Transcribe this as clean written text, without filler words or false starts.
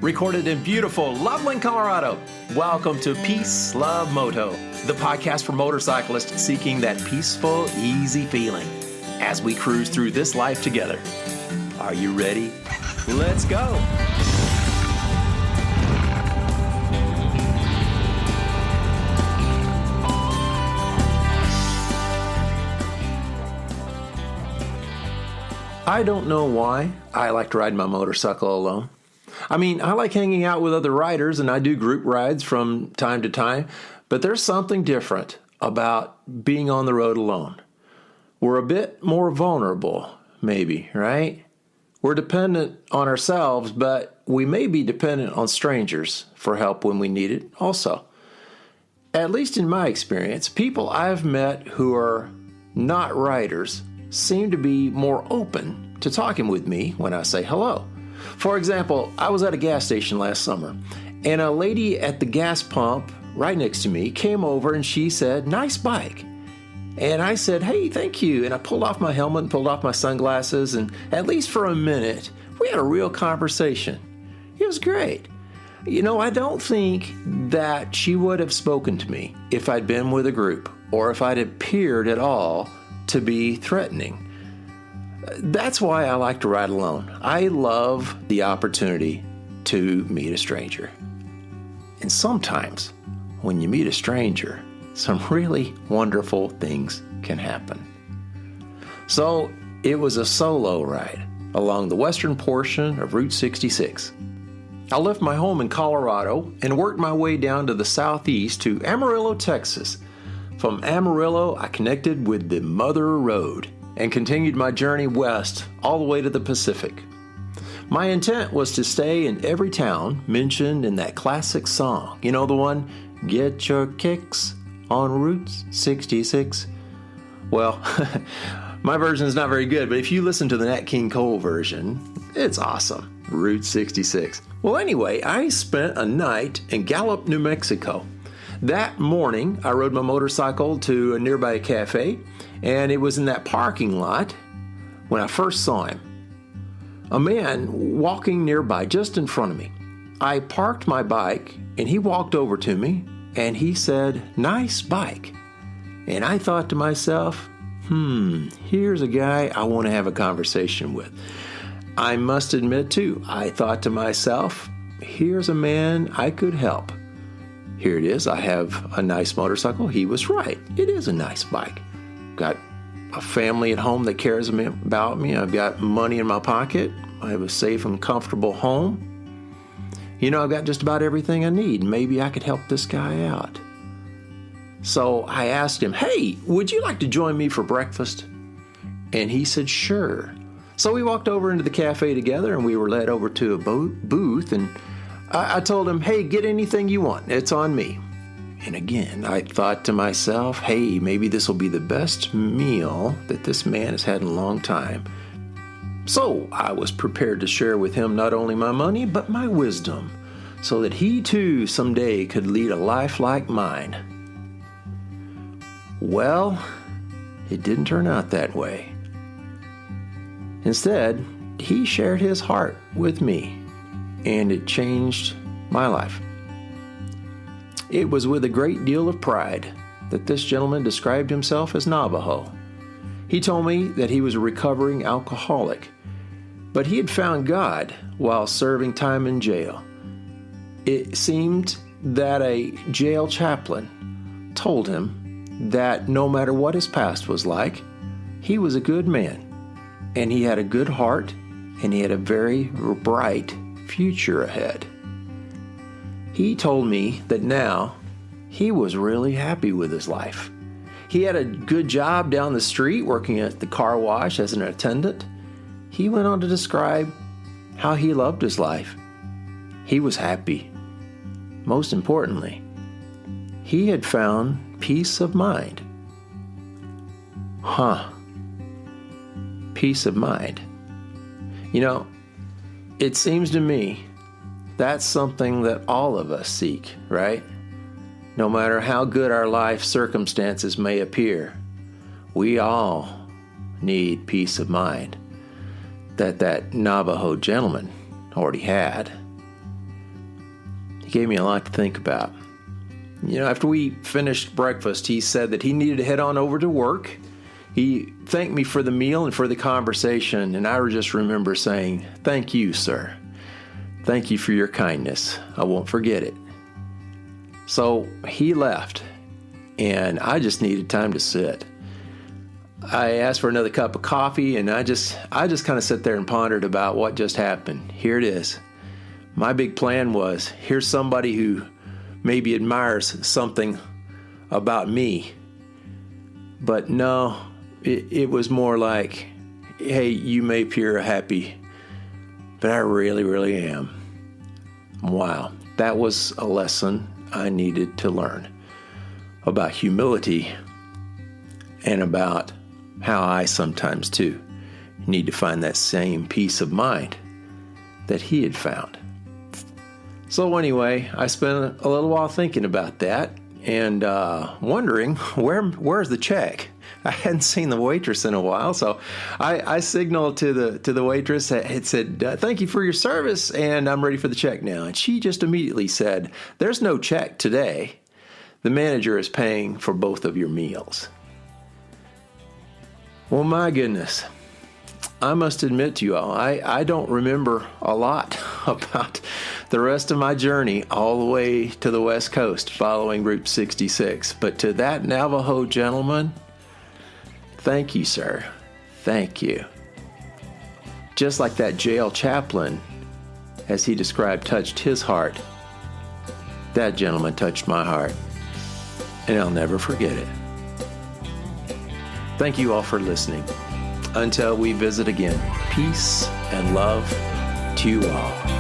recorded in beautiful Loveland, Colorado. Welcome to Peace, Love, Moto, the podcast for motorcyclists seeking that peaceful, easy feeling as we cruise through this life together. Are you ready? Let's go! I don't know why I like to ride my motorcycle alone. I mean, I like hanging out with other riders, and I do group rides from time to time, but there's something different about being on the road alone. We're a bit more vulnerable, maybe, right? We're dependent on ourselves, but we may be dependent on strangers for help when we need it also. At least in my experience, people I've met who are not riders seem to be more open to talking with me when I say hello. For example, I was at a gas station last summer, and a lady at the gas pump right next to me came over and she said, "Nice bike." And I said, "Hey, thank you." And I pulled off my helmet and pulled off my sunglasses, and at least for a minute, we had a real conversation. It was great. You know, I don't think that she would have spoken to me if I'd been with a group or if I'd appeared at all to be threatening. That's why I like to ride alone. I love the opportunity to meet a stranger. And sometimes when you meet a stranger, some really wonderful things can happen. So it was a solo ride along the western portion of Route 66. I left my home in Colorado and worked my way down to the southeast to Amarillo, Texas. From Amarillo, I connected with the Mother Road and continued my journey west all the way to the Pacific. My intent was to stay in every town mentioned in that classic song. You know the one, "Get your kicks on Route 66." Well, my version is not very good, but if you listen to the Nat King Cole version, it's awesome. Route 66. Well, anyway, I spent a night in Gallup, New Mexico. That morning, I rode my motorcycle to a nearby cafe, and it was in that parking lot when I first saw him. A man walking nearby just in front of me. I parked my bike, and he walked over to me, and he said, "Nice bike." And I thought to myself, here's a guy I want to have a conversation with. I must admit, too, I thought to myself, here's a man I could help. Here it is. I have a nice motorcycle. He was right. It is a nice bike. Got a family at home that cares about me. I've got money in my pocket. I have a safe and comfortable home. You know, I've got just about everything I need. Maybe I could help this guy out. So I asked him, "Hey, would you like to join me for breakfast?" And he said, "Sure." So we walked over into the cafe together, and we were led over to a booth, and I told him, "Hey, get anything you want. It's on me." And again, I thought to myself, hey, maybe this will be the best meal that this man has had in a long time. So I was prepared to share with him not only my money, but my wisdom, so that he too someday could lead a life like mine. Well, it didn't turn out that way. Instead, he shared his heart with me, and it changed my life. It was with a great deal of pride that this gentleman described himself as Navajo. He told me that he was a recovering alcoholic, but he had found God while serving time in jail. It seemed that a jail chaplain told him that no matter what his past was like, he was a good man, and he had a good heart, and he had a very bright future ahead. He told me that now he was really happy with his life. He had a good job down the street working at the car wash as an attendant. He went on to describe how he loved his life. He was happy. Most importantly, he had found peace of mind. Peace of mind. You know, it seems to me that's something that all of us seek, right? No matter how good our life circumstances may appear, we all need peace of mind that Navajo gentleman already had. He gave me a lot to think about. After we finished breakfast, he said that he needed to head on over to work. He thanked me for the meal and for the conversation, and I just remember saying, "Thank you, sir. Thank you for your kindness. I won't forget it." So he left, and I just needed time to sit. I asked for another cup of coffee, and I just kind of sat there and pondered about what just happened. Here it is. My big plan was, here's somebody who maybe admires something about me. But no, it was more like, hey, you may appear happy, but I really, really am. Wow, that was a lesson I needed to learn about humility and about how I sometimes too need to find that same peace of mind that he had found. So anyway, I spent a little while thinking about that and wondering where's the check. I hadn't seen the waitress in a while, so I signaled to the waitress. It said, "Thank you for your service, and I'm ready for the check now." And she just immediately said, "There's no check today. The manager is paying for both of your meals." Well, my goodness, I must admit to you all, I don't remember a lot about the rest of my journey all the way to the West Coast following Route 66. But to that Navajo gentleman, thank you, sir. Thank you. Just like that jail chaplain, as he described, touched his heart, that gentleman touched my heart, and I'll never forget it. Thank you all for listening. Until we visit again, peace and love to you all.